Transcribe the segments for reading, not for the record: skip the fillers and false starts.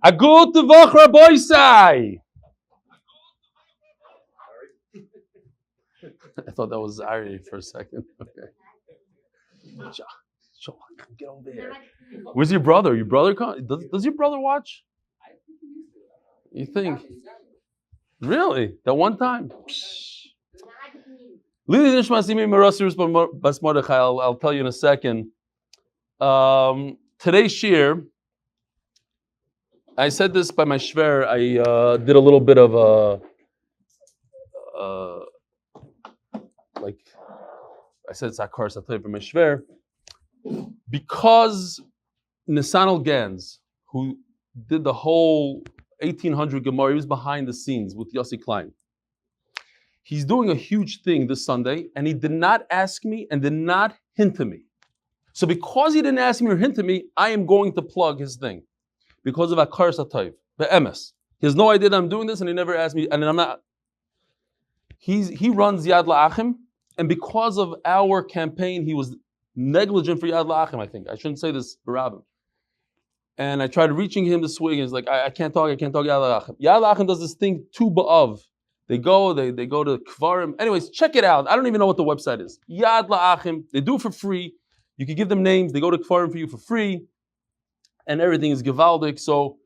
A good Voch Rabboisai. I thought that was Ari for a second. Okay. Get over here. Where's your brother? Your brother does your brother watch? You think? Really? That one time? I'll tell you in a second. Today's shir, I said this by my shver. I did a little bit of like I said, Sakar, I'll tell you by my shver. Because Nisanel Gans, who did the whole 1800 Gemara, he was behind the scenes with Yossi Klein. He's doing a huge thing this Sunday, and he did not ask me and did not hint to me. So because he didn't ask me or hint to me, I am going to plug his thing. Because of Akar Satayv, the MS. He has no idea that I'm doing this, and he never asked me, and I'm not. He runs Yad La'achim, and because of our campaign, he was negligent for Yad La'achim, I think. I shouldn't say this for Rabbim. And I tried reaching him this week, and he's like, I can't talk Yad La'achim. Yad La'achim does this thing, Tu B'Av. They go to Kvarim. Anyways, check it out. I don't even know what the website is. Yad La'achim. They do it for free. You can give them names. They go to Kvarim for you for free. And everything is Givaldic. So,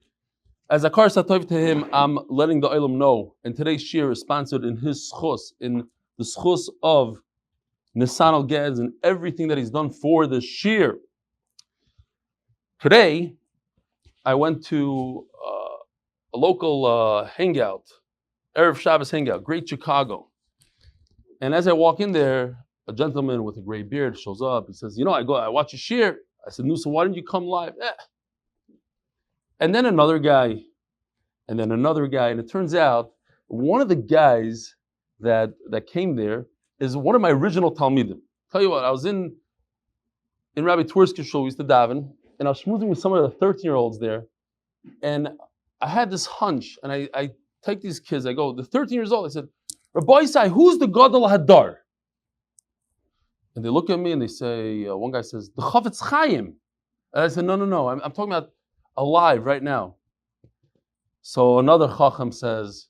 as Akar Satov to him, I'm letting the Olam know. And today's shir is sponsored in his schus, in the schus of Nisanel Gaz and everything that he's done for the shir. Today, I went to a local hangout, Erev Shabbos hangout, Great Chicago. And as I walk in there, a gentleman with a gray beard shows up. He says, I watch a shir. I said, Newsom, why didn't you come live? And then another guy, and then another guy. And it turns out one of the guys that came there is one of my original Talmidim. Tell you what, I was in Rabbi Twersky's shul, we used to daven, and I was schmoozing with some of the 13-year-olds there. And I had this hunch, and I take these kids, I go, the 13 years old, I said, Rabbi Isai, who's the Gadol Hadar? And they look at me and they say, one guy says, the Chavetz Chaim. And I said, no, I'm talking about alive right now. So another Chacham says,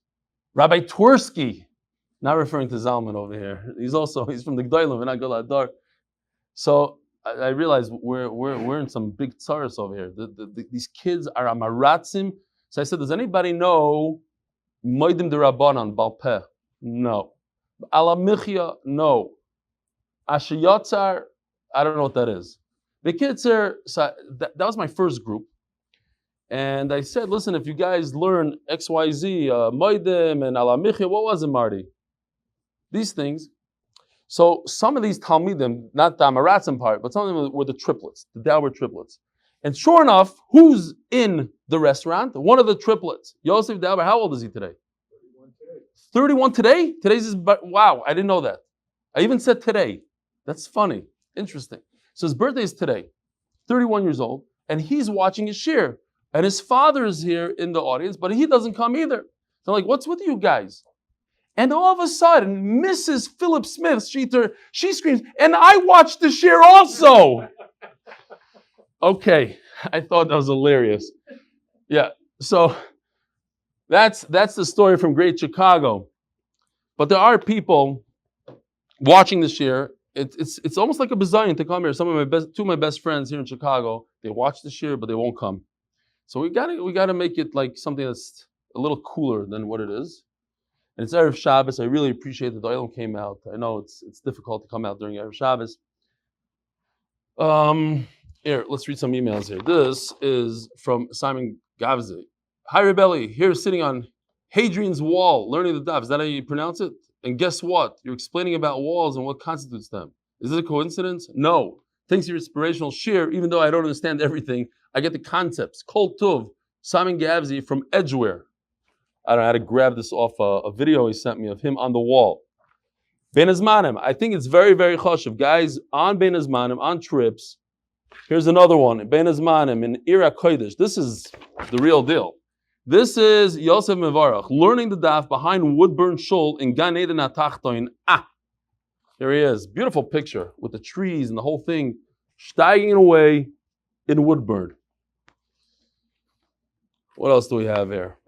Rabbi Twersky, not referring to Zalman over here. He's from the Gdolim, and not Gadol Hadar. So I realized we're in some big tsaros over here. These kids are amaratzim. So I said, does anybody know Moedim de Rabbanan, Balpeh? No. Ala Michya? No. Ashiyatzar? I don't know what that is. The kids are, so that was my first group. And I said, listen, if you guys learn XYZ, Moedim and Ala Michya, what was it, Marty? These things. So some of these Talmidim, not the Amaratzim part, but some of them were the triplets, the Dower triplets. And sure enough, who's in the restaurant? One of the triplets. Yosef Dauber, how old is he today? 31 today? Today's his, wow, I didn't know that. I even said today. That's funny. Interesting. So his birthday is today, 31 years old, and he's watching his shir. And his father is here in the audience, but he doesn't come either. So I'm like, what's with you guys? And all of a sudden, Mrs. Philip Smith, she screams, and I watched the shir also. Okay, I thought that was hilarious. Yeah, so that's the story from Great Chicago. But there are people watching the shir. It's almost like a bizayon to come here. Two of my best friends here in Chicago, they watch the shir, but they won't come. So we gotta make it like something that's a little cooler than what it is. And it's Erev Shabbos. I really appreciate that the Olam came out. I know it's difficult to come out during Erev Shabbos. Here, let's read some emails here. This is from Simon Gavze. Hi, Rebelli. Here sitting on Hadrian's wall, learning the daf. Is that how you pronounce it? And guess what? You're explaining about walls and what constitutes them. Is it a coincidence? No. Thanks to your inspirational shir, even though I don't understand everything, I get the concepts. Kol Tov, Simon Gavze from Edgeware. I don't know how to grab this off a video he sent me of him on the wall. Bein Hazmanim. I think it's very, very chashuv. Guys, on Bein Hazmanim, on trips, here's another one. Bein Hazmanim in Ira Kodesh. This is the real deal. This is Yosef Mevarach, learning the daf behind Woodburn Shul in Gan Eden HaTachtoin. Here he is. Beautiful picture with the trees and the whole thing, steiging away in Woodburn. What else do we have here?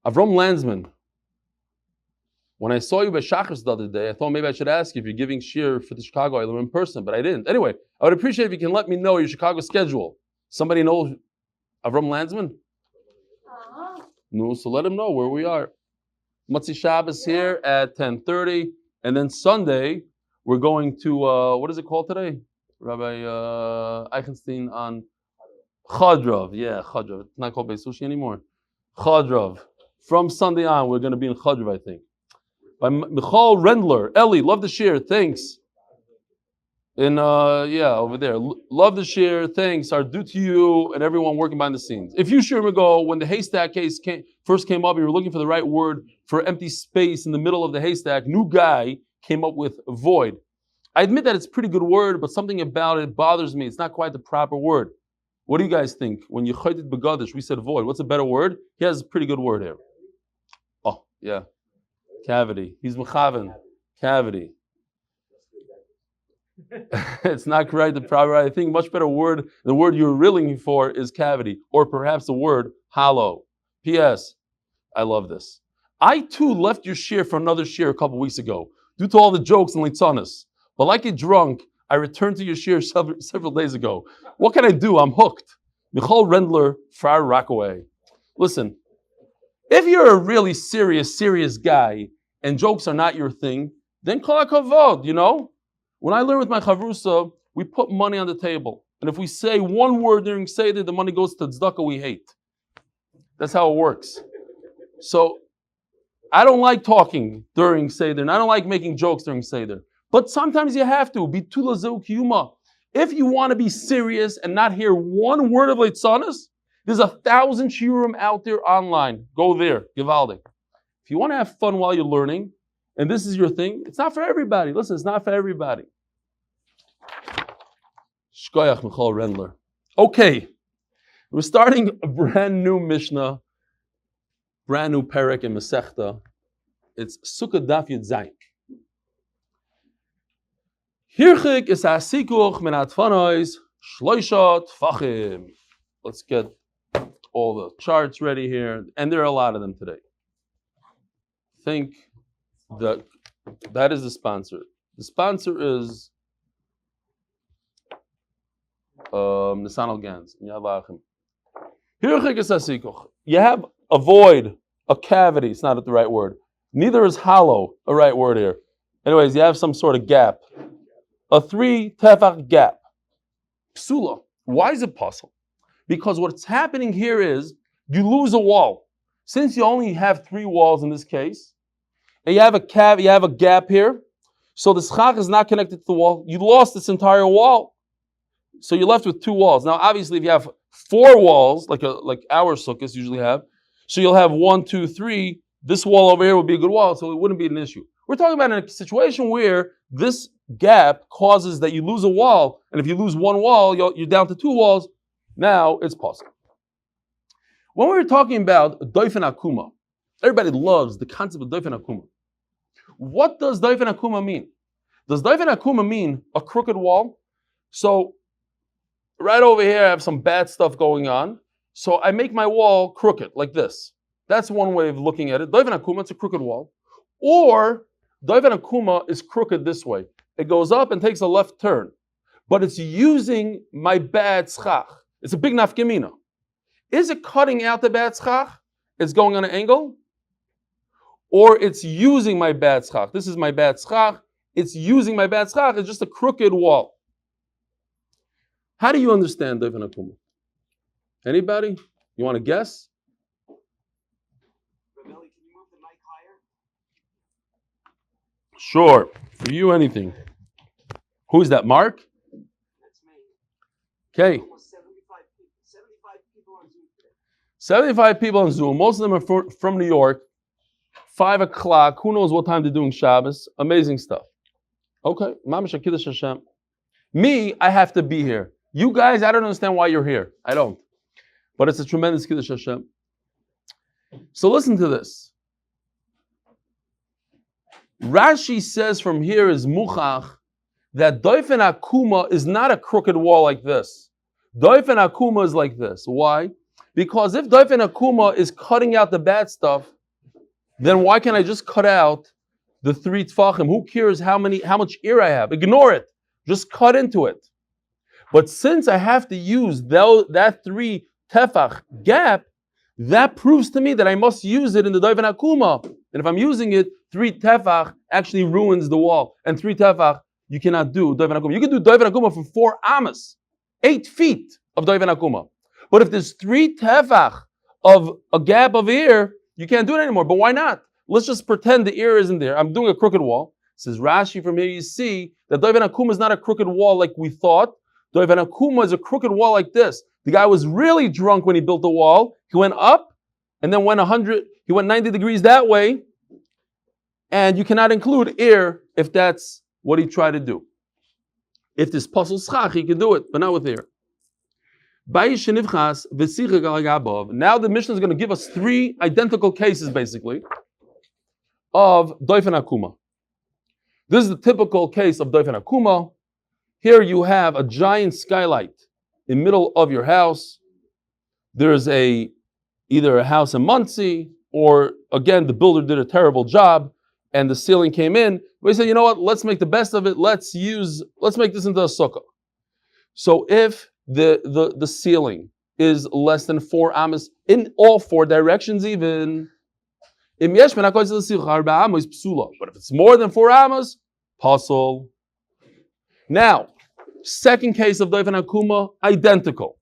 Avram Landsman. When I saw you by Shachris the other day, I thought maybe I should ask you if you're giving shir for the Chicago Eiler in person, but I didn't. Anyway, I would appreciate if you can let me know your Chicago schedule. Somebody know Avram Landsman? No, so let him know where we are. Motzi Shabbos here at 10:30, and then Sunday we're going to what is it called today? Rabbi Eichenstein on Chadrav. Yeah, Chadrav. It's not called Beis Sushi anymore. Chadrav. From Sunday on, we're going to be in Chadrav, I think. By Michal Rendler. Eli, love the share. Thanks. In over there. Love the share. Thanks are due to you and everyone working behind the scenes. If you sure ago, when the haystack case first came up, you were looking for the right word for empty space in the middle of the haystack. New guy came up with void. I admit that it's a pretty good word, but something about it bothers me. It's not quite the proper word. What do you guys think? When you chaytit begadish, we said void. What's a better word? He has a pretty good word here. Oh, yeah. Cavity. He's mechaven. Cavity. It's not correct. The proper, I think, much better word. The word you're really for is cavity, or perhaps the word hollow. P.S. I love this. I too left your shir for another shir a couple weeks ago, due to all the jokes and litzanis. But like a drunk, I returned to your shir several days ago. What can I do? I'm hooked. Michal Rendler, Far Rockaway. Listen, if you're a really serious guy, and jokes are not your thing, then kol hakavod, you know? When I learned with my chavrusa, we put money on the table. And if we say one word during Seder, the money goes to tzedakah we hate. That's how it works. So, I don't like talking during Seder, and I don't like making jokes during Seder. But sometimes you have to. Bitula zeu kiyuma. If you want to be serious and not hear one word of Leitzanis, there's 1,000 shiurim out there online. Go there. Givaldik. If you want to have fun while you're learning, and this is your thing, it's not for everybody. Listen, it's not for everybody. Shkoyach Michal Rendler. Okay. We're starting a brand new Mishnah, brand new Perek in Masechta. It's Sukkah Daf Yud Zayin. Hirchik is hasikuch min atfanois shloisha tfachim. Let's get all the charts ready here, and there are a lot of them today. Think that is the sponsor. The sponsor is Nisan Al-Gans. Hirchik is hasikuch. You have a void, a cavity. It's not the right word. Neither is hollow a right word here. Anyways, you have some sort of gap. A 3 tefach gap. Psula. Why is it possible? Because what's happening here is you lose a wall. Since you only have 3 walls in this case, and you have a gap here, so the schach is not connected to the wall. You lost this entire wall. So you're left with 2 walls. Now, obviously, if you have 4 walls, like our sukkahs usually have, so you'll have 1, 2, 3. This wall over here would be a good wall, so it wouldn't be an issue. We're talking about in a situation where this gap causes that you lose a wall, and if you lose 1 wall, you're down to 2 walls. Now it's possible. When we were talking about doifen akuma, everybody loves the concept of doifen akuma. What does doifen akuma mean? Does doifen akuma mean a crooked wall? So right over here, I have some bad stuff going on. So I make my wall crooked like this. That's one way of looking at it. Doifen akuma, it's a crooked wall. Or doifen akuma is crooked this way. It goes up and takes a left turn. But it's using my bad schach. It's a big nafkamina. Is it cutting out the bad schach? It's going on an angle? Or it's using my bad schach. This is my bad schach. It's using my bad schach. It's just a crooked wall. How do you understand doifen akuma? Anybody? You want to guess? Benmeleh, can you move the mic higher? Sure. For you, anything. Who is that, Mark? That's me. Okay. Almost 75 people on Zoom today. 75 people on Zoom. Most of them are from New York. 5 o'clock. Who knows what time they're doing Shabbos? Amazing stuff. Okay. Mamash Kiddush Hashem. Me, I have to be here. You guys, I don't understand why you're here. I don't. But it's a tremendous Kiddush Hashem. So listen to this. Rashi says from here is muchach that doifen akuma is not a crooked wall like this, Doifen Akuma is like this. Why? Because if Doifen Akuma is cutting out the bad stuff, then why can't I just cut out the 3 tfachim? Who cares how much ear I have? Ignore it. Just cut into it. But since I have to use that 3 tefach gap, that proves to me that I must use it in the Doifen Akuma. And if I'm using it, 3 tefach actually ruins the wall. And 3 tefach, you cannot do Doifen Akuma. You can do Doifen Akuma for 4 amas, 8 feet of Doifen Akuma. But if there's 3 tefach of a gap of ear, you can't do it anymore. But why not? Let's just pretend the ear isn't there. I'm doing a crooked wall. Says Rashi, from here you see that Doifen Akuma is not a crooked wall like we thought. Doifen Akuma is a crooked wall like this. The guy was really drunk when he built the wall. He went up and then he went 90 degrees that way. And you cannot include ear if that's what he tried to do. If this puzzle schach, he can do it, but not with ear. Now the Mishnah is going to give us 3 identical cases, basically, of Doifen Akuma. This is the typical case of Doifen Akuma. Here you have a giant skylight in the middle of your house. There's either a house in Muncie, or again, the builder did a terrible job, and the ceiling came in. We said, you know what? Let's make the best of it. Let's make this into a sukkah. So if the ceiling is less than 4 amas in all 4 directions, even. But if it's more than 4 amas, pasul. Now, second case of Doifen Akuma, identical.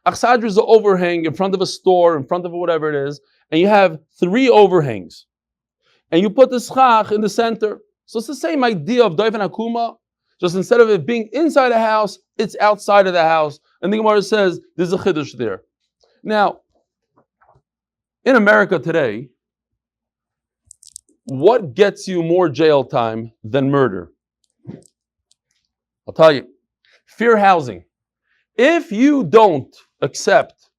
Achsadra is the overhang in front of a store, in front of whatever it is, and you have 3 overhangs. And you put the schach in the center. So it's the same idea of Doifen Akuma, just instead of it being inside a house, it's outside of the house. And the Gemara says, there's a chiddush there. Now, in America today, what gets you more jail time than murder? I'll tell you. Fair housing. If you don't accept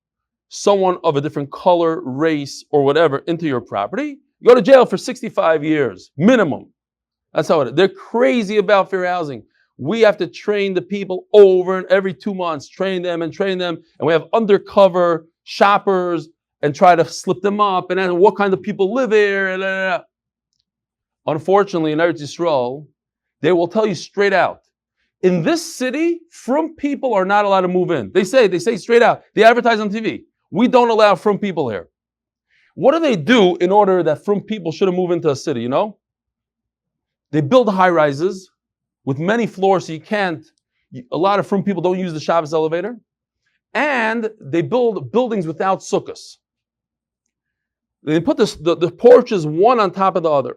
someone of a different color, race, or whatever into your property, you go to jail for 65 years, minimum. That's how it is. They're crazy about fair housing. We have to train the people over and every 2 months, train them. And we have undercover shoppers and try to slip them up. And then what kind of people live here? Unfortunately, in Eretz Yisrael, they will tell you straight out. In this city, frum people are not allowed to move in. They say straight out. They advertise on TV. We don't allow frum people here. What do they do in order that frum people shouldn't move into a city, you know? They build high rises with many floors, so a lot of frum people don't use the Shabbos elevator. And they build buildings without sukkahs. They put the porches one on top of the other.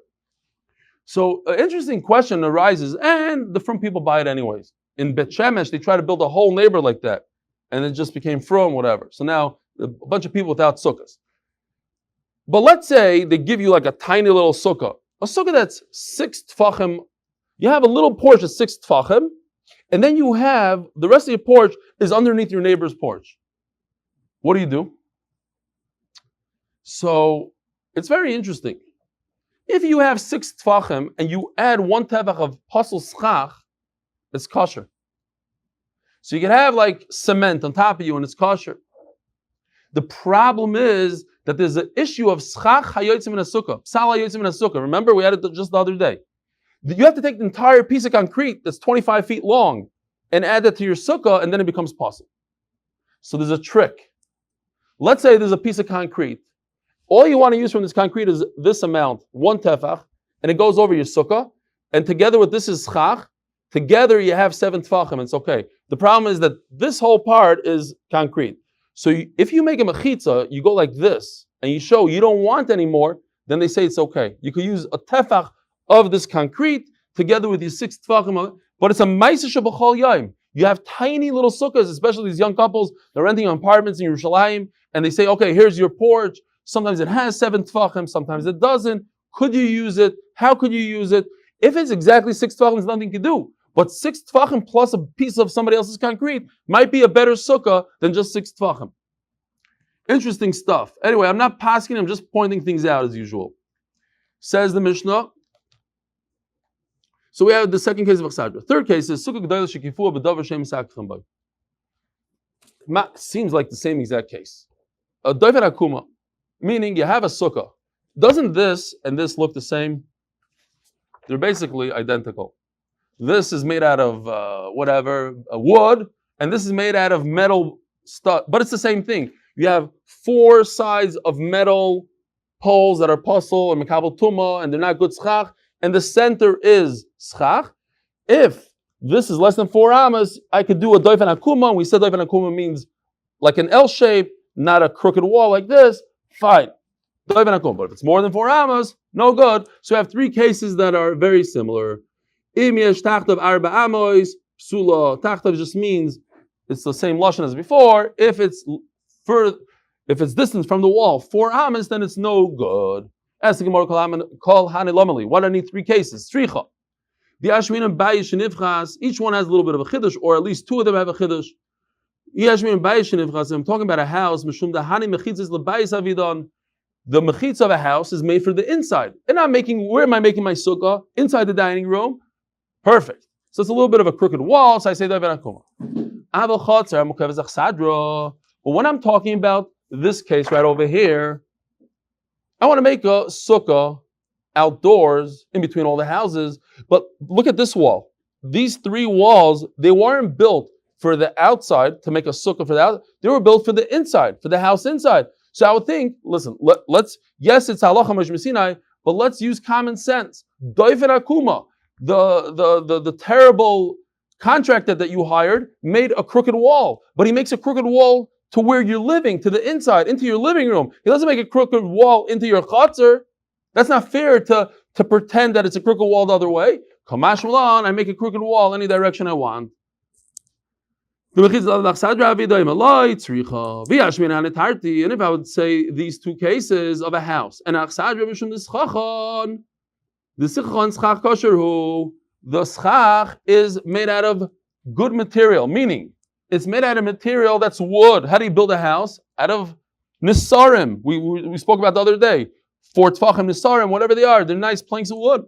So an interesting question arises, and the frum people buy it anyways. In Bet Shemesh, they try to build a whole neighborhood like that, and it just became frum, whatever. So now a bunch of people without sukkahs. But let's say they give you like a tiny little sukkah, a sukkah that's 6 tfachim. You have a little porch of 6 tfachim, and then you have the rest of your porch is underneath your neighbor's porch. What do? So it's very interesting. If you have 6 tfachim and you add 1 tefach of pasul schach, it's kosher. So you can have like cement on top of you and it's kosher. The problem is that there's an issue of schach hayotzim in a sukkah, psal hayotzim in a sukkah. Remember, we had it just the other day. You have to take the entire piece of concrete that's 25 feet long and add that to your sukkah, and then it becomes pasul. So there's a trick. Let's say there's a piece of concrete. All you want to use from this concrete is this amount, 1 tefach, and it goes over your sukkah, and together with this is schach, together you have 7 tefachim, it's okay. The problem is that this whole part is concrete. So if you make a mechitza, you go like this, and you show you don't want any more, then they say it's okay. You could use a tefach of this concrete together with your 6 tefachim, but it's a ma'aseh shebachol yom. You have tiny little sukkahs, especially these young couples, they're renting apartments in Yerushalayim, and they say, okay, here's your porch. Sometimes it has 7 tefachim, sometimes it doesn't. Could you use it? How could you use it? If it's exactly 6 tefachim, there's nothing you can do. But 6 tefachim plus a piece of somebody else's concrete might be a better sukkah than just 6 tefachim. Interesting stuff. Anyway, I'm not pasking, I'm just pointing things out as usual. Says the Mishnah, So we have the second case of Achsadra. Third case is Sukkah G'dayla Shekifua B'Davar Shem Sakchem Bay. Seems like the same exact case. A Doivet Akuma, meaning you have a sukkah. Doesn't this and this look the same? They're basically identical. This is made out of wood, and this is made out of metal stuff, but it's the same thing. You have four sides of metal poles that are puzzle and mekabel tuma, and they're not good schach, and the center is schach. If this is less than 4 amas, I could do a doifen akuma, and we said doifen akuma means like an L shape, not a crooked wall like this, fine. Doifen akuma. But if it's more than 4 amas, no good. So we have 3 cases that are very similar. Im yesh tachtav arba amois, psula. Tachtav just means it's the same lashon as before. If it's distance from the wall 4 amas, then it's no good. As the Gemara call hani lomeli. What do I need 3 cases? Stricha. The Ashmin and Bayish and Ivchas, each one has a little bit of a chiddush, or at least 2 of them have a chiddush. Yashmin and Bayish and Ivchas, I'm talking about a house. Mishum the hani mechitzas lebayis avidon. The mechitz of a house is made for the inside. And where am I making my sukkah? Inside the dining room. Perfect. So it's a little bit of a crooked wall, so I say David Akuma. But when I'm talking about this case right over here, I want to make a sukkah outdoors in between all the houses. But look at this wall. These 3 walls, they weren't built for the outside to make a sukkah for the outside. They were built for the inside, for the house inside. So I would think, listen, yes, it's halacha mishmesinai, but let's use common sense. Doifen akuma, the terrible contractor that you hired made a crooked wall, but he makes a crooked wall to where you're living, to the inside, into your living room. He doesn't make a crooked wall into your chutzner. That's not fair to pretend that it's a crooked wall the other way. Kamash Malan, I make a crooked wall any direction I want. And if I would say these 2 cases of a house, and the schach is made out of good material, meaning it's made out of material that's wood. How do you build a house? Out of nisarim. We spoke about the other day. 4 tfachim nisarim, whatever they are, they're nice planks of wood.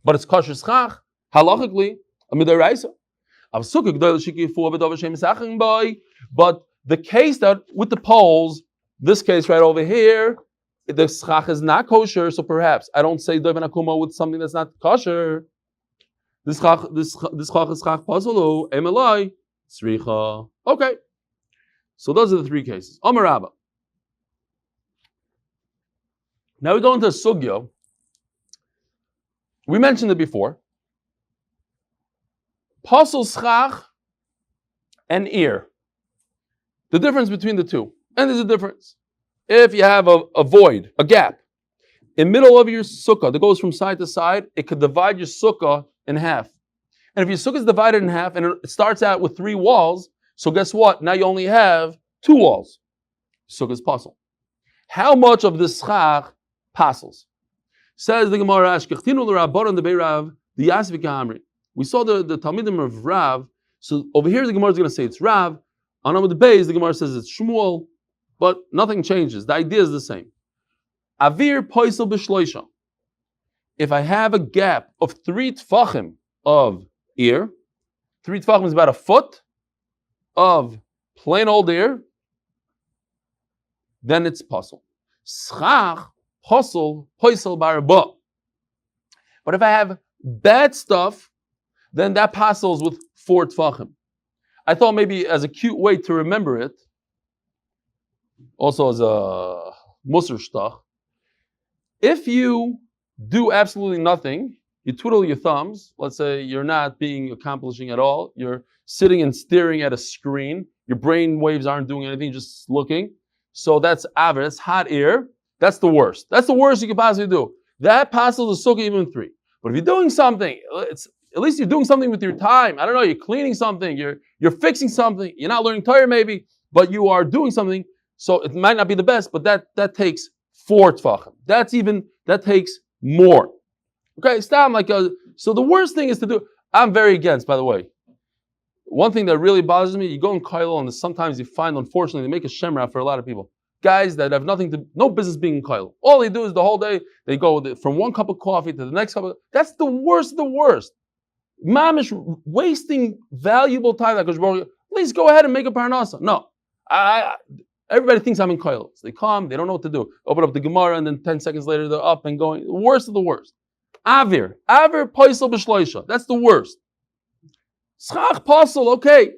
But it's kosher schach, halachically, a midaraisa. But the case that with the poles, this case right over here, the schach is not kosher, so perhaps I don't say doiven akuma with something that's not kosher. This schach is schach pasulu emelai tzricha. Okay, so those are the 3 cases. Amar Rabba. Now we go into Succah. We mentioned it before. Pasul schach and ear. The difference between the 2. And there's a difference. If you have a void, a gap, in middle of your sukkah that goes from side to side, it could divide your sukkah in half. And if your sukkah is divided in half and it starts out with 3 walls, so guess what? Now you only have 2 walls. Sukkah is pasul. How much of this schach passes? Says the Gemara, Ashkechtinu l'Rabbanan the Beirav, the Yasvika Amri. We saw the Talmidim of Rav. So over here the Gemara is going to say it's Rav. On Amud Beis the Gemara says it's Shmuel, but nothing changes. The idea is the same. Avir poisel b'shloisha. If I have a gap of 3 tfachim of ear, 3 tfachim is about a foot of plain old ear, then it's pasul. Schach pasul poisel barba. But if I have bad stuff, then that passes with 4 tfachim. I thought maybe as a cute way to remember it, also as a musar shtach, if you do absolutely nothing, you twiddle your thumbs, let's say you're not accomplishing at all, you're sitting and staring at a screen, your brain waves aren't doing anything, just looking, so that's aver, that's hot air, that's the worst. That's the worst you could possibly do. That passes the sukkah even 3. But if you're doing something, at least you're doing something with your time. I don't know, you're cleaning something, you're fixing something, you're not learning Torah maybe, but you are doing something, so it might not be the best, but that takes 4 tfachim. That takes more. Okay, stop so the worst thing is to do, I'm very against, by the way. One thing that really bothers me, you go in Kailo and sometimes you find, unfortunately, they make a shemra for a lot of people. guys that have no business being in koil. All they do is the whole day, they go from one cup of coffee to the next cup of, that's the worst of the worst. Mamish wasting valuable time. Please go ahead and make a parnasa. No. Everybody thinks I'm in koil. So they come, they don't know what to do. Open up the Gemara, and then 10 seconds later they're up and going. The worst of the worst. Avir poisel b'shloisha. That's the worst. Schach posel, okay.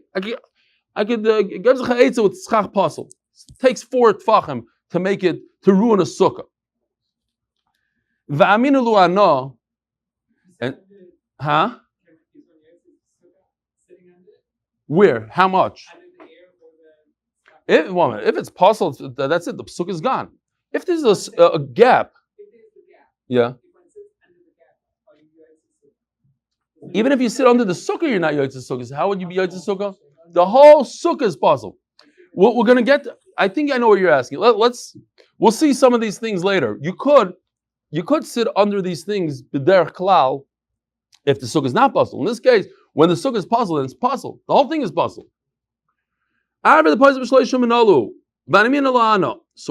I could give a with schach posel. It takes 4 tfachim to make it, to ruin a sukkah. V'aminu lu'ano. And, huh? Where? How much? If it's possible, that's it. The sukkah is gone. If there's a gap, yeah. Even if you sit under the sukkah, you're not yotzei sukkah. How would you be yotzei sukkah? The whole sukkah is puzzle. We're going to get. I think I know what you're asking. We'll see some of these things later. You could sit under these things b'derech klal if the sukkah is not puzzle. In this case, when the sukkah is puzzle, then it's puzzle. The whole thing is puzzle. So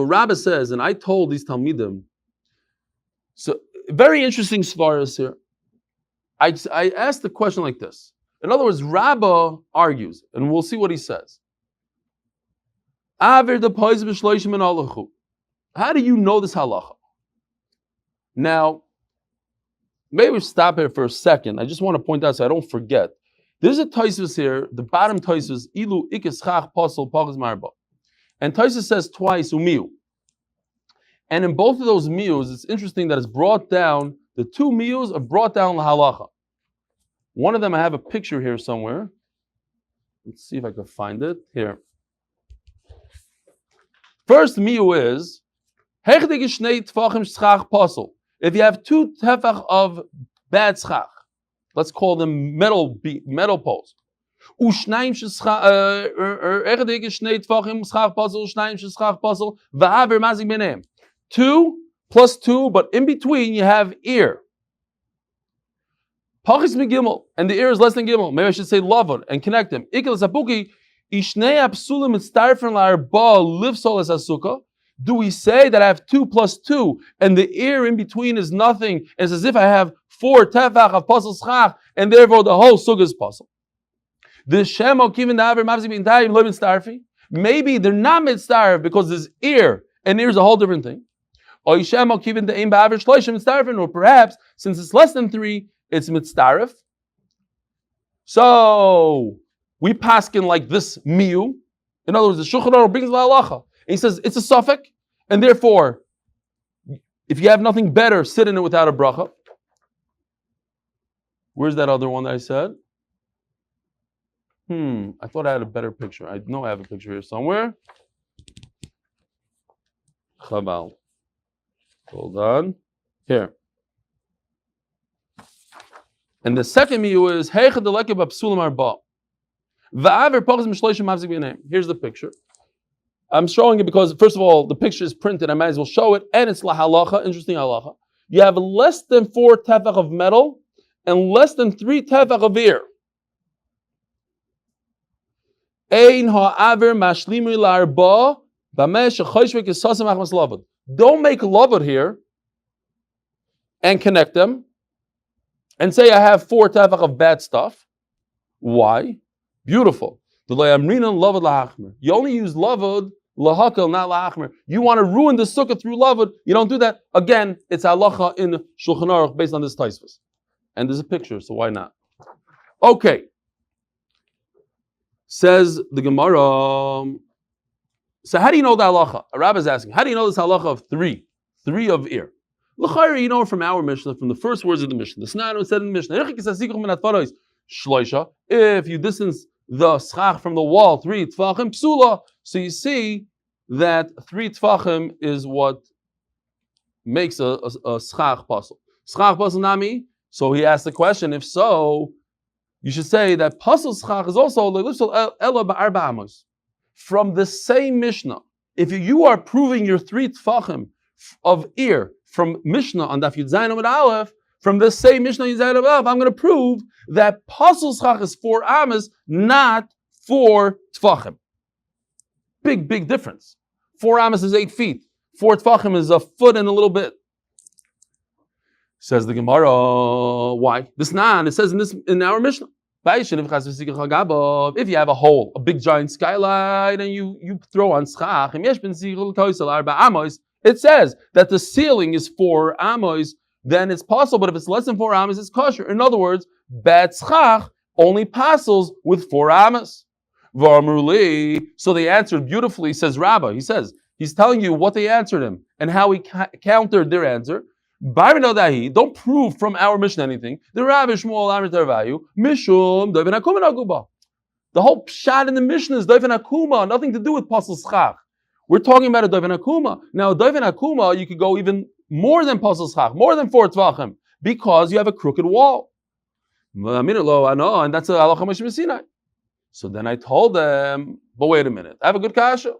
Rabbi says, and I told these Talmidim. So very interesting svaras here. I asked the question like this. In other words, Rabbi argues, and we'll see what he says. How do you know this halacha? Now, maybe we stop here for a second. I just want to point out so I don't forget. There's a Tosfos here, the bottom Tosfos, ilu ikeschach posel pachas marba. And Tosfos says twice umiu. And in both of those mius, it's interesting that it's brought down, the 2 mius are brought down la halacha. One of them, I have a picture here somewhere. Let's see if I can find it. Here. First miu is, if you have 2 tefach of bad schach, let's call them metal poles. 2 plus 2, but in between you have ear. And the ear is less than gimel. Maybe I should say lavud and connect them. Do we say that I have 2 plus 2 and the ear in between is nothing? It's as if I have 4 tefach of pasal schach and therefore the whole sukkah is pasal. The shemo kivin davar mavzik b'intayim lo mitztarfi. Maybe they're not mitztarf because there's ear and ear is a whole different thing. Or shemo kivin de'im ba'aver shloishim mitztarfin. Or perhaps since it's less than 3, it's mitztarf. So we paskin like this miu. In other words, the Shulchan Aruch brings la halacha. And he says it's a suffix, and therefore, if you have nothing better, sit in it without a bracha. Where's that other one that I said? I thought I had a better picture. I know I have a picture here somewhere. Chabal. Hold on. Here. And the second miyu is Heicha deleke b'psulim arba. Va'aver pachas mishloishim mavzik b'nei. Here's the picture. I'm showing it because, first of all, the picture is printed. I might as well show it. And it's la halacha, interesting halacha. You have less than 4 tefach of metal and less than 3 tefach of ear. Ein ha'aver mashlimu la'arba b'meh shechoshvek yisasam achmas lavud. Don't make lavud here and connect them and say I have 4 tefach of bad stuff. Why? Beautiful. You only use lavud lahakal, not lahachmer. You want to ruin the sukkah through lavud. You don't do that. Again, it's halacha in Shulchan Aruch based on this Tosfos. And there's a picture, so why not? Okay. Says the Gemara. So how do you know the halacha? A rabbi is asking, how do you know this halacha of 3? 3 of ear. L'chayre, you know from our Mishnah, from the first words of the Mishnah. The Snano said in the Mishnah, if you distance the schach from the wall 3 tfachim psula, so you see that 3 tfachim is what makes a schach puzzle. Schach puzzle nami. So he asked the question: if so, you should say that puzzle schach is also ela ba'arba amos. From the same Mishnah, if you are proving your 3 tfachim of ear from Mishnah on Daf Yomi Amud Aleph, from the same Mishnah Yud Zayin Amud Aleph, I'm going to prove that puzzle schach is 4 amas, not 4 tfachim. Big difference. 4 amos is 8 feet. 4 tefachim is a foot and a little bit. Says the Gemara, why? This nan, it says in our Mishnah. If you have a hole, a big giant skylight, and you throw on schach, it says that the ceiling is 4 amos, then it's possible, but if it's less than 4 amos, it's kosher. In other words, bad schach only passes with 4 amos. So they answered beautifully, says Rabbah. He's telling you what they answered him and how he countered their answer. Don't prove from our Mishnah anything. The Rabbi Shmuel Mishum Doivin Akuma Naguba. The whole pshat in the Mishnah is Doivin Akuma, nothing to do with Pasal Schach. We're talking about a Doivin Akuma. Now, Doivin Akuma, you could go even more than Pasal Schach, more than 4 Tvachim, because you have a crooked wall. And that's a halacha Moshe Sinai. So then I told them, but wait a minute, I have a good kasha.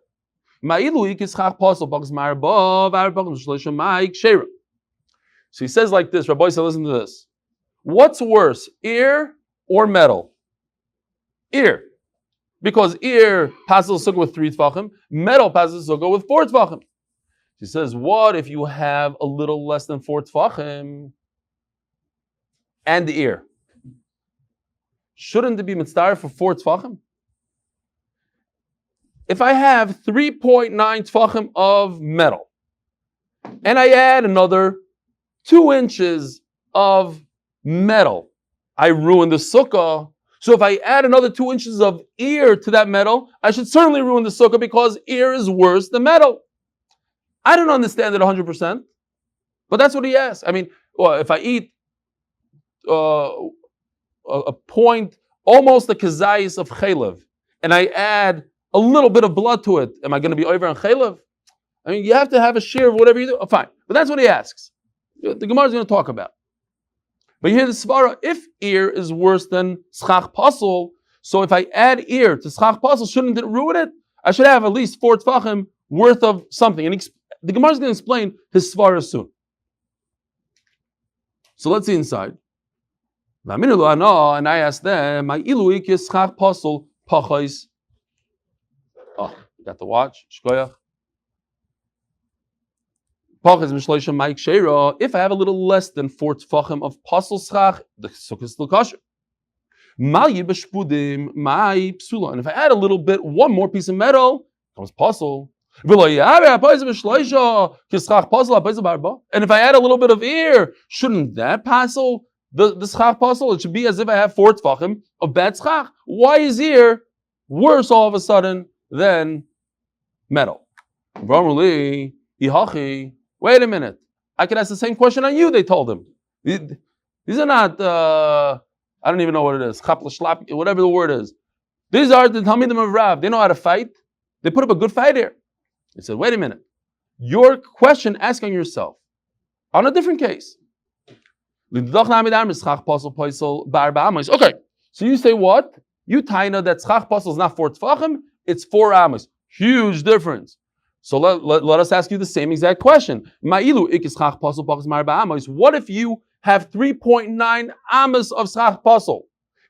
So he says like this, Rabbi said, listen to this. What's worse, ear or metal? Ear. Because ear passes sukkah with 3 tefachim, metal passes sukkah with 4 tefachim. He says, what if you have a little less than 4 tefachim and the ear? Shouldn't it be mitzvah for 4 tefachim? If I have 3.9 tefachim of metal, and I add another 2 inches of metal, I ruin the sukkah. So if I add another 2 inches of ear to that metal, I should certainly ruin the sukkah because ear is worse than metal. I don't understand it 100%, but that's what he asked. I mean, well, if I eat a point, almost a kazayis of chaylev, and I add a little bit of blood to it, am I going to be over on chaylev? I mean, you have to have a share of whatever you do. Oh, fine, but that's what he asks. The Gemara is going to talk about. But you hear the svara, if ear is worse than schach pasol, so if I add ear to schach pasol, shouldn't it ruin it? I should have at least 4 tefachim worth of something. And the Gemara is going to explain his svara soon. So let's see inside. And I asked them, my iluik is schach pasol pachais. Oh, got the watch. Shkoyach. If I have a little less than 4 tefachim of pasol schach, the sukkah is still kosher. And if I add a little bit, one more piece of metal, comes pasol. And if I add a little bit of ear, shouldn't that pasol the schach pasol? It should be as if I have 4 tefachim of bad schach. Why is ear worse all of a sudden than metal? Wait a minute. I could ask the same question on you, they told him. These are not, I don't even know what it is, whatever the word is. These are the Talmidim of Rav. They know how to fight. They put up a good fight here. He said, wait a minute. Your question, ask on yourself. On a different case. Okay, so you say what? You taina that schach pasol is not 4 tefachim, it's 4 amos. Huge difference. So let us ask you the same exact question. What if you have 3.9 amos of schach pasol?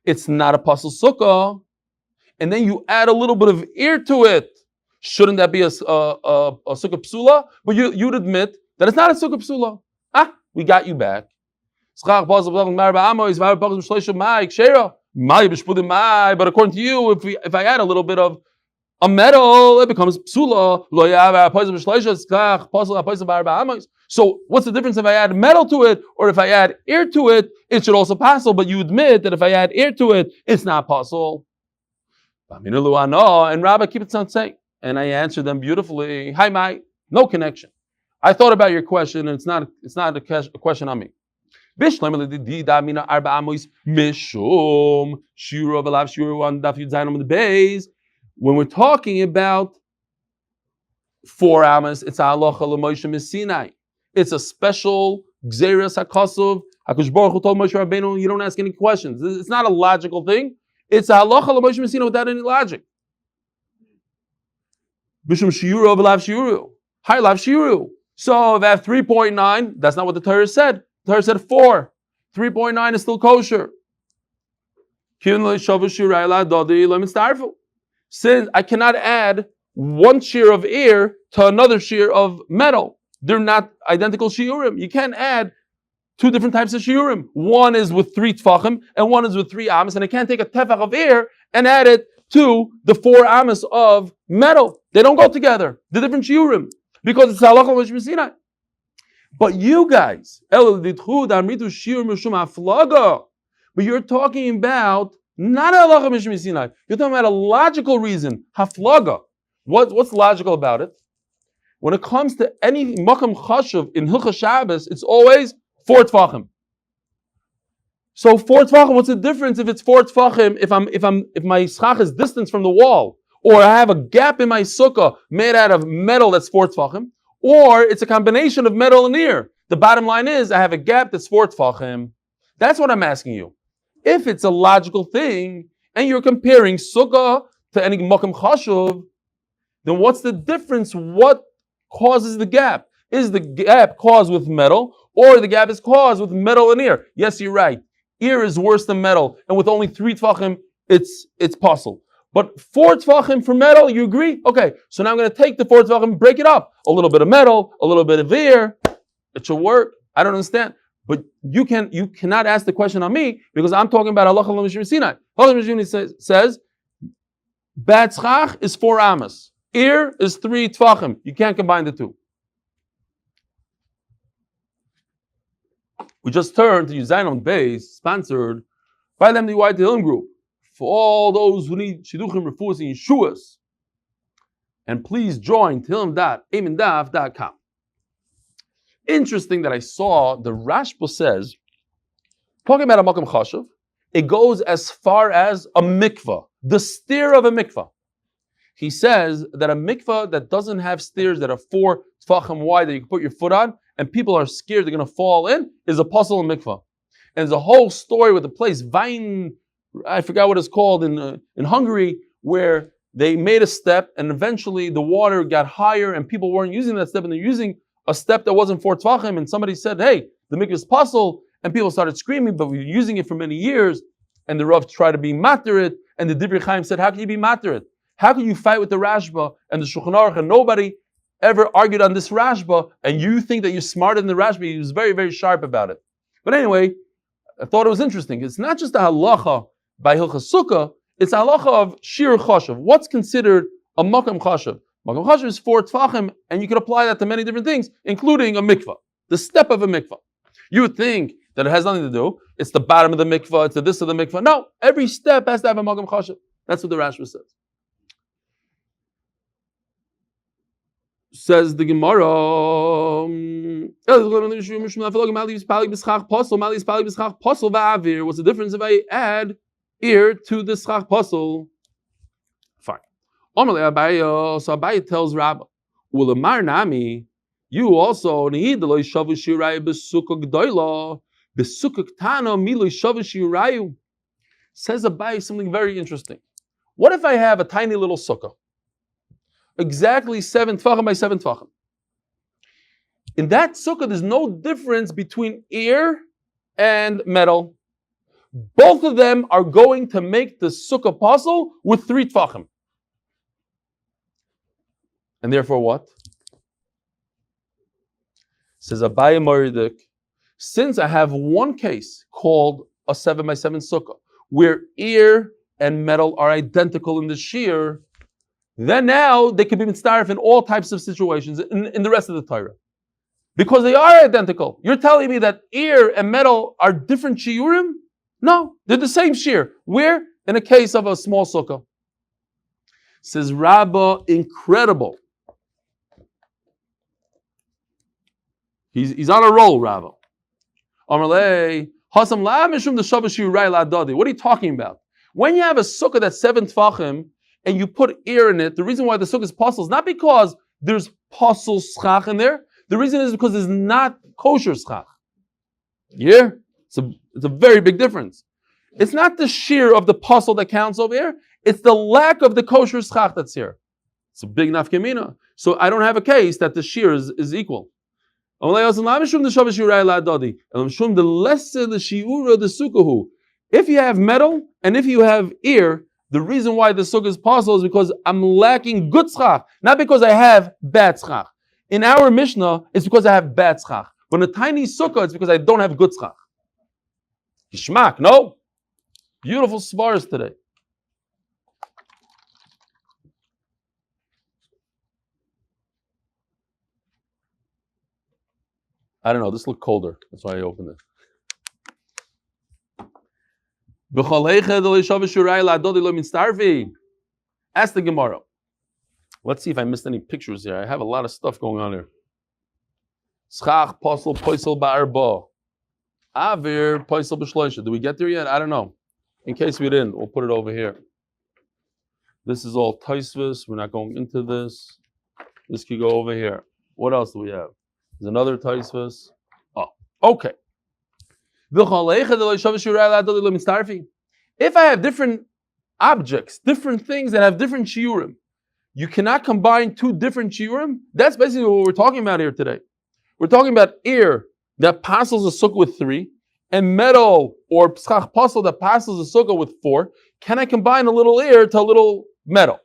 It's not a pasol sukkah, and then you add a little bit of ear to it. Shouldn't that be a sukkah psula? But you'd admit that it's not a sukkah psula. We got you back. But according to you, if I add a little bit of a metal, it becomes psula. So what's the difference if I add metal to it or if I add air to it? It should also passel, but you admit that if I add air to it, it's not passel. And Rabbi keeps on saying, and I answered them beautifully. Hi, Mai, no connection. I thought about your question, and it's not a question on me. Mishum Shura V'Lav Shura on Daf Amud Beis. When we're talking about 4 amos, it's a halacha l'Moshe Sinai. It's a special gzeras hakasuv. HaKadosh Baruch Hu told Moshe Rabbeinu, you don't ask any questions. It's not a logical thing. It's a halacha l'Moshe Sinai without any logic. Bishum shiuru v'lav shiuru. Hi lav shiuru. So if I have 3.9, that's not what the Torah said. The Torah said 4. 3.9 is still kosher. Since I cannot add one shear of air to another shear of metal. They're not identical shiurim. You can't add two different types of shiurim. One is with 3 tfachim and one is with 3 amas, and I can't take a tefach of air and add it to the 4 amas of metal. They don't go together. They're different shiurim because it's halacha mishum Sinai. But you guys, but you're talking about not a halacha mishum Sinai. You're talking about a logical reason, haflaga. What's logical about it? When it comes to any makam chashuv in Hilchas Shabbos, it's always 4 tfachim. So 4 tfachim, what's the difference if it's 4 tfachim if my schach is distance from the wall, or I have a gap in my sukkah made out of metal that's 4 tfachim, or it's a combination of metal and air. The bottom line is I have a gap that's 4 tfachim. That's what I'm asking you. If it's a logical thing and you're comparing sukkah to any makam chashuv, then what's the difference? What causes the gap? Is the gap caused with metal, or the gap is caused with metal and air? Yes, you're right. Air is worse than metal, and with only 3 tfachim, it's possible. But 4 tfachim for metal, you agree? Okay, so now I'm going to take the 4 tfachim and break it up. A little bit of metal, a little bit of air. It should work. I don't understand. But you cannot ask the question on me because I'm talking about halacha l'mishum Sinai. Halacha l'mishum Sinai says, bad schach is 4 amas. Air is 3 tfachim. You can't combine the two. We just turned to Amud Beis, sponsored by the MDY Tehillim Group, for all those who need shidduchim, refuahs, and yeshuas. And please join tehillim.amendaf.com. Interesting that I saw the Rashba says, talking about a makam chashuv, it goes as far as a mikvah, the stair of a mikvah. He says that a mikvah that doesn't have stairs that are 4 tfachim wide that you can put your foot on, and people are scared they're going to fall in, is a puzzle in mikvah. And there's a whole story with the place, Wein, I forgot what it's called, in Hungary, where they made a step and eventually the water got higher and people weren't using that step and they're using a step that wasn't 4 tfachim, and somebody said, hey, the mikvah is puzzle, and people started screaming, but we were using it for many years, and the Rav tried to be matir it, and the Divrei Chaim said, how can you be matir it? How can you fight with the Rashba and the Shulchan Aruch, and nobody ever argued on this Rashba, and you think that you're smarter than the Rashba? He was very, very sharp about it. But anyway, I thought it was interesting. It's not just a halacha by Hilchas Sukkah, it's a halacha of shir chashuv. What's considered a makam chashuv? Makam chashuv is 4 tfachim, and you can apply that to many different things, including a mikvah, the step of a mikvah. You would think that it has nothing to do. It's the bottom of the mikvah, it's the this of the mikvah. No, every step has to have a makam chashuv. That's what the Rashba says. Says the Gemara, what's the difference if I add ear to the schach posel? Fine. So Abaye tells Rabba, Ulamar Nami, you also need the Shavu Shirayu Besukah Gdoila, Besukah Ktana Miloi Shavu Shirayu. Says Abaye something very interesting. What if I have a tiny little sukkah? Exactly 7 tfachim by 7 tfachim. In that sukkah, there's no difference between air and metal. Both of them are going to make the sukkah puzzle with 3 tfachim. And therefore what? Says Abaye Moridik, since I have one case called a 7 by 7 sukkah, where air and metal are identical in the shear, then now they can be mitzdaref in all types of situations in the rest of the Torah. Because they are identical. You're telling me that air and metal are different shiurim? No, they're the same shear. Where? In a case of a small sukkah. Says Rabbah, incredible. He's on a roll, Rabbah. Amalei, Hasam la mishum the Shabbos shiurai la dadi. What are you talking about? When you have a sukkah that's 7 tfachim, and you put air in it, the reason why the sukkah is puzzle is not because there's puzzle schach in there. The reason is because there's not kosher schach. Yeah? It's a very big difference. It's not the shear of the puzzle that counts over here. It's the lack of the kosher schach that's here. It's a big nafkamina. So I don't have a case that the shear is equal. If you have metal and if you have air, The reason why the sukkah is possible is because I'm lacking good tzchach, not because I have bad tzchach. In our Mishnah, it's because I have bad tzchach. But in a tiny sukkah, it's because I don't have good tzchach. Geschmack, no? Beautiful svaras today. I don't know, this looked colder. That's why I opened it. Ask the Gemara. Let's see if I missed any pictures here. I have a lot of stuff going on here. Schach, posel, poisel, ba'arba. Avir, poisel, b'shloisha. Did we get there yet? I don't know. In case we didn't, we'll put it over here. This is all taisvis. We're not going into this. This could go over here. What else do we have? There's another taisvis. Oh, okay. If I have different objects, different things that have different shiurim, you cannot combine two different shiurim. That's basically what we're talking about here today. We're talking about air that passes a sukkah with 3, and metal or pschach pasel that passes a sukkah with 4. Can I combine a little air to a little metal?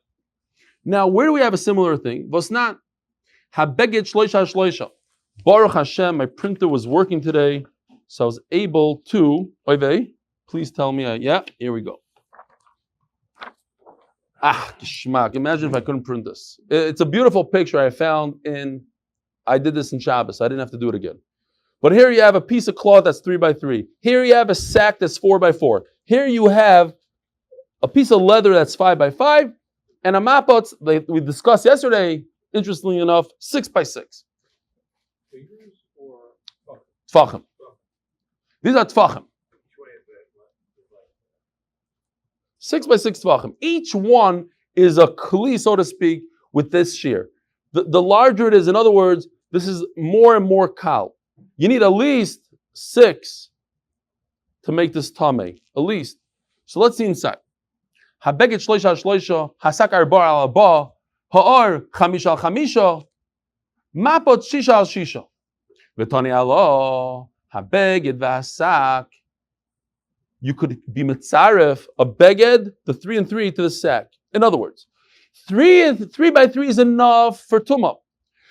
Now, where do we have a similar thing? Vosnat habeged shloisha shloisha. Baruch Hashem, my printer was working today, so I was able to. Oy, please tell me. Yeah, here we go. Geschmack. Imagine if I couldn't print this. It's a beautiful picture I found I did this in Shabbos. I didn't have to do it again. But here you have a piece of cloth that's 3x3. Here you have a sack that's 4x4. Here you have a piece of leather that's 5x5. And a mapot we discussed yesterday, interestingly enough, 6x6. Figures or Tfachim. These are tfachim. 6x6 tfachim. Each one is a kli, so to speak, with this shear. The larger it is, in other words, this is more and more kal. You need at least 6 to make this tameh. At least. So let's see inside. Habeged shloisha shloisha, hasak arba al arba, ha'ar chamisha al chamisha, mapot shisha al shisha. V'tani Allah, habeged v'hasak. You could be mitzaref a beged, the 3 and 3 to the sack. In other words, 3x3 is enough for tumah.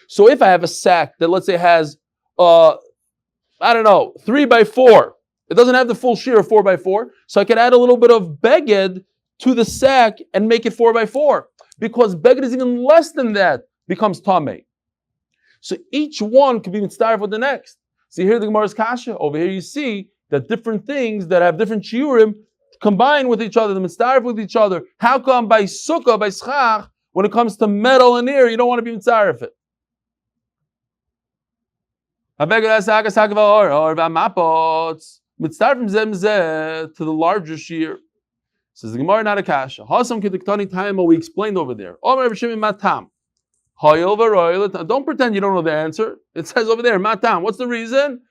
So if I have a sack that, let's say, has 3x4, it doesn't have the full shear of 4x4, so I can add a little bit of beged to the sack and make it 4x4, because beged is even less than that, becomes tameh. So each one could be mitzaref with the next. See here the Gemara's kasha. Over here you see that different things that have different shiurim combine with each other, the mitzaref with each other. How come by sukkah, by schach, when it comes to metal and air, you don't want to be mitzaref it? To the larger shear. Says the Gemara, not a kasha. We explained over there. Don't pretend you don't know the answer. It says over there, matam. What's the reason?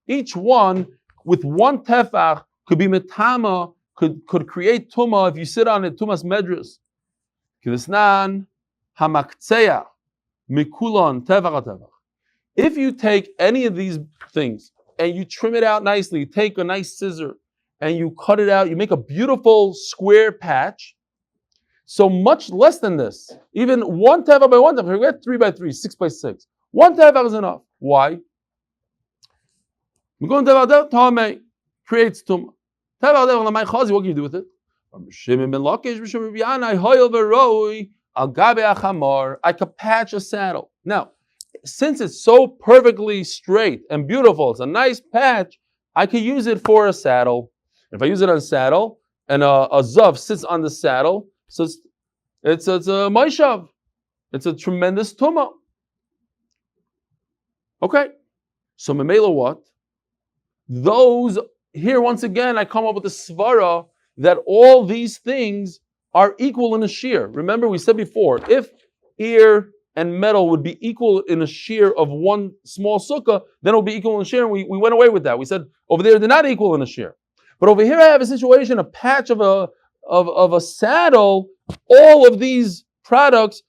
Each one with one tefach could be metama, could create tumah if you sit on it, tumas medras. Kidisnan hamaktseya mikulon tefach. If you take any of these things and you trim it out nicely, you take a nice scissor and you cut it out, you make a beautiful square patch. So much less than this, even one tefach by one tefach, forget 3x3, 6x6. One tefach is enough. Why? Creates tumah. What can you do with it? I could patch a saddle. Now, since it's so perfectly straight and beautiful, it's a nice patch, I could use it for a saddle. If I use it on a saddle, and a zav sits on the saddle, so it's a maishav. It's a tremendous tumah. Okay. So memela what? Those, here once again, I come up with a svara that all these things are equal in a shear. Remember we said before, if air and metal would be equal in a shear of one small sukkah, then it will be equal in a shear, and we went away with that. We said over there they're not equal in a shear. But over here I have a situation, a patch of a saddle, all of these products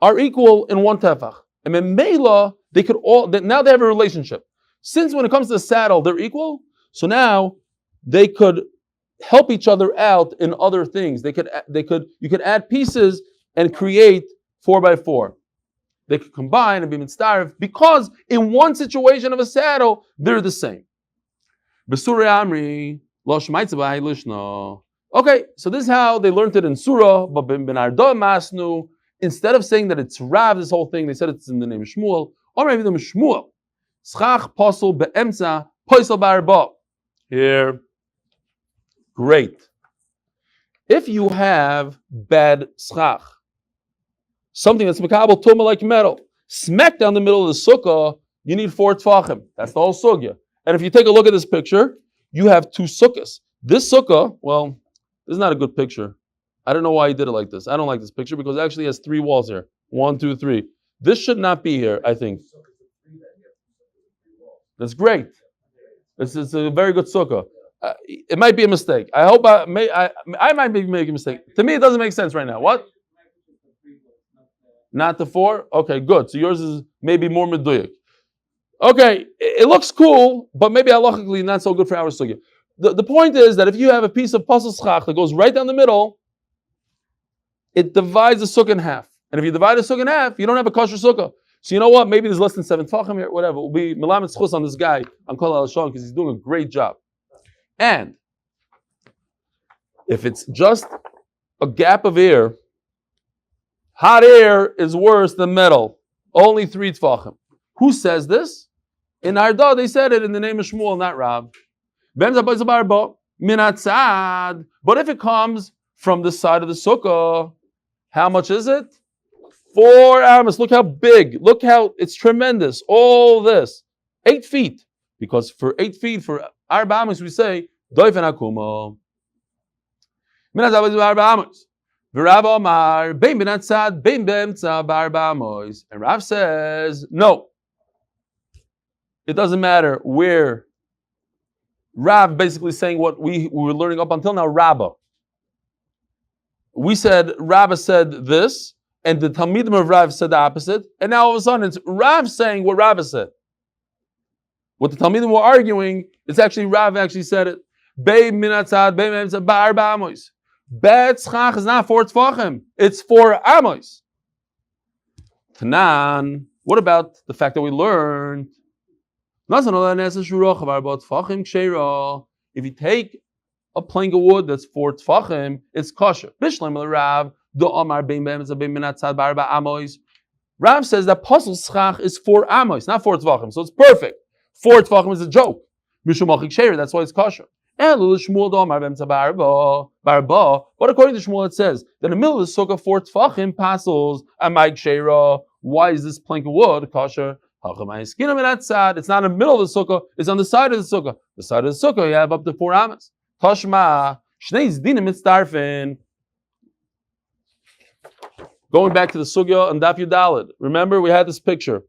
are equal in one tefach. And memela, they could all, now they have a relationship. Since when it comes to the saddle, they're equal, so now they could help each other out in other things. You could add pieces and create 4x4. They could combine and be mitzdarif because in one situation of a saddle, they're the same. Okay, so this is how they learned it in Surah, but masnu. Instead of saying that it's Rav, this whole thing, they said it's in the name of Shmuel, or maybe the name of Shmuel. Schach posel be'emza poisel barba. Here, great. If you have bad schach, something that's makabel tuma like metal, smack down the middle of the sukkah, you need 4 tfachim. That's the whole sugya. And if you take a look at this picture, you have 2 sukkahs. This sukkah, well, this is not a good picture. I don't know why he did it like this. I don't like this picture because it actually has 3 walls here. 1, 2, 3. This should not be here, I think. That's great. It's a very good sukkah. It might be a mistake. I hope I might be making a mistake. To me, it doesn't make sense right now. What? Not the 4? Okay, good. So yours is maybe more meduyik. Okay, it looks cool, but maybe halachically not so good for our sukkah. The point is that if you have a piece of pasel schach that goes right down the middle, it divides the sukkah in half. And if you divide the sukkah in half, you don't have a kosher sukkah. So you know what? Maybe there's less than 7 tfachim here, whatever. We'll be melamed schus on this guy, on Kol Elchanan, because he's doing a great job. And if it's just a gap of air, hot air is worse than metal. Only 3 tfachim. Who says this? In Arda, they said it in the name of Shmuel, not Rab. But if it comes from the side of the sukkah, how much is it? 4 amos. Look how big. Look how it's tremendous. All this. 8 feet. Because for 8 feet, for arba amos, we say, doifen akuma. And Rav says, no. It doesn't matter where. Rav basically saying what we were learning up until now, Rabbah. We said, Rabbah said this, and the Talmidim of Rav said the opposite, and now all of a sudden it's Rav saying what Rabbah said. What the Talmidim were arguing, it's actually Rav actually said it. Bad schach is not 4 tfachim, it's 4 amos. Tanan, what about the fact that we learned if you take a plank of wood that's 4 tfachim, it's kosher. Rav says that pasel schach is 4 amos, not 4 tfachim, so it's perfect. 4 tfachim is a joke. That's why it's kosher. But according to Shmuel, it says that in the middle of the sukkah, 4 tfachim pasels amay ksheira. Why is this plank of wood kosher? It's not in the middle of the sukkah, it's on the side of the sukkah. The side of the sukkah, you have up to 4 amos. Tashma, shnei dinim mitzdarfen. Going back to the sugya and Daf Yudalid. Remember, we had this picture.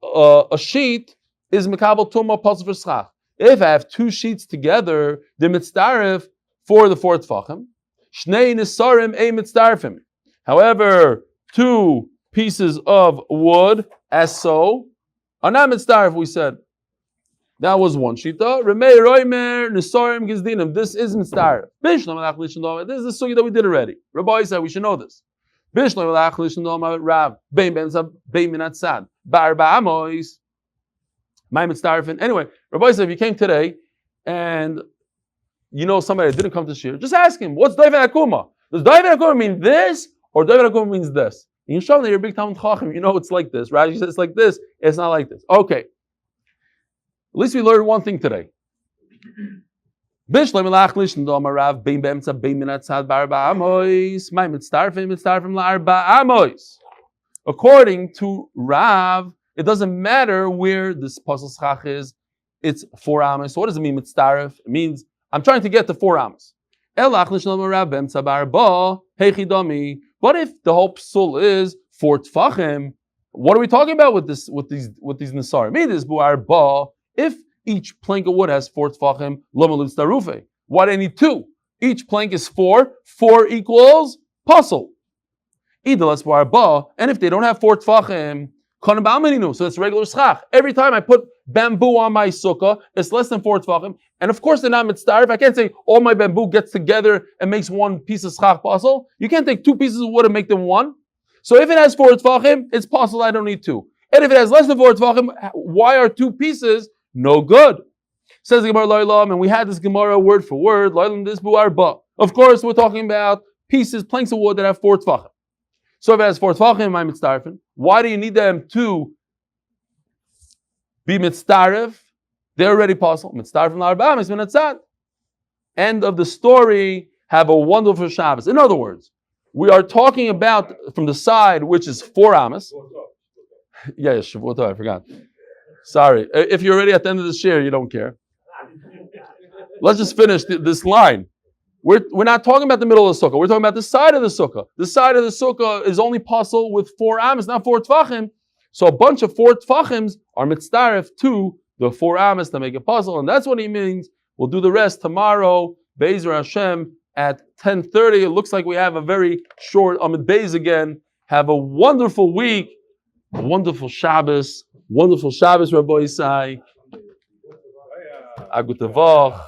A sheet is mekabel tumah pasel for schach. If I have 2 sheets together, the mitzdaref for the 4 tfachim. Shnei nisarim a mitzdarfim. However, 2 pieces of wood, as so, are not mitzdaref, we said. That was one shita. Remei roimer nisarim gizdinim. This is mitzdaref. Bishlam alach lishandom. This is the sugya that we did already. Rabbi said we should know this. Bishlam alach lishandom Rav. Bein minat sad. Barba amois. My mitzdarefin. Anyway, Rabbi said if you came today and you know somebody that didn't come to shir, just ask him, what's doiven akuma? Does doiven akuma mean this or doiven akuma means this? And you show that you're a big Talmud Chacham, you know it's like this. Rashi says it's like this, it's not like this. Okay. At least we learned one thing today. According to Rav, it doesn't matter where this pasel schach is, it's 4 amos. So what does it mean, mitzdaref? It means, I'm trying to get to 4 amos. What if the whole psul is 4 tfachim? What are we talking about with these nasarim? If each plank of wood has 4 tfachim, why do I need 2? Each plank is 4. 4 equals pasel. And if they don't have 4 tfachim, so it's regular schach. Every time I put bamboo on my sukkah, it's less than 4 tefachim. And of course, they're not mitzdarif. I can't say all my bamboo gets together and makes one piece of schach puzzle. You can't take 2 pieces of wood and make them one. So if it has 4 tefachim, it's possible I don't need 2. And if it has less than 4 tefachim, why are 2 pieces no good? Says the Gemara Loilam, and we had this Gemara word for word. Loilam this bu'arba. Of course, we're talking about pieces, planks of wood that have 4 tefachim. So if it has 4 tefachim, I'm mitzdarifin. Why do you need them to be mitzdarif? They're already possible. Mitzdarifin la'arba'am is minatzad. End of the story. Have a wonderful Shabbos. In other words, we are talking about from the side which is 4 amas. Yeah, Shavuot, I forgot. Sorry. If you're already at the end of the share, you don't care. Let's just finish this line. We're not talking about the middle of the sukkah. We're talking about the side of the sukkah. The side of the sukkah is only possible with 4 amas, not 4 tefachim. So a bunch of 4 tefachims are mitzdaref to the 4 amas to make a puzzle, and that's what he means. We'll do the rest tomorrow, Be'ezer Hashem, at 10:30. It looks like we have a very short Amud Beis again. Have a wonderful week, a wonderful Shabbos, Rabbi Isai. Agut Voch.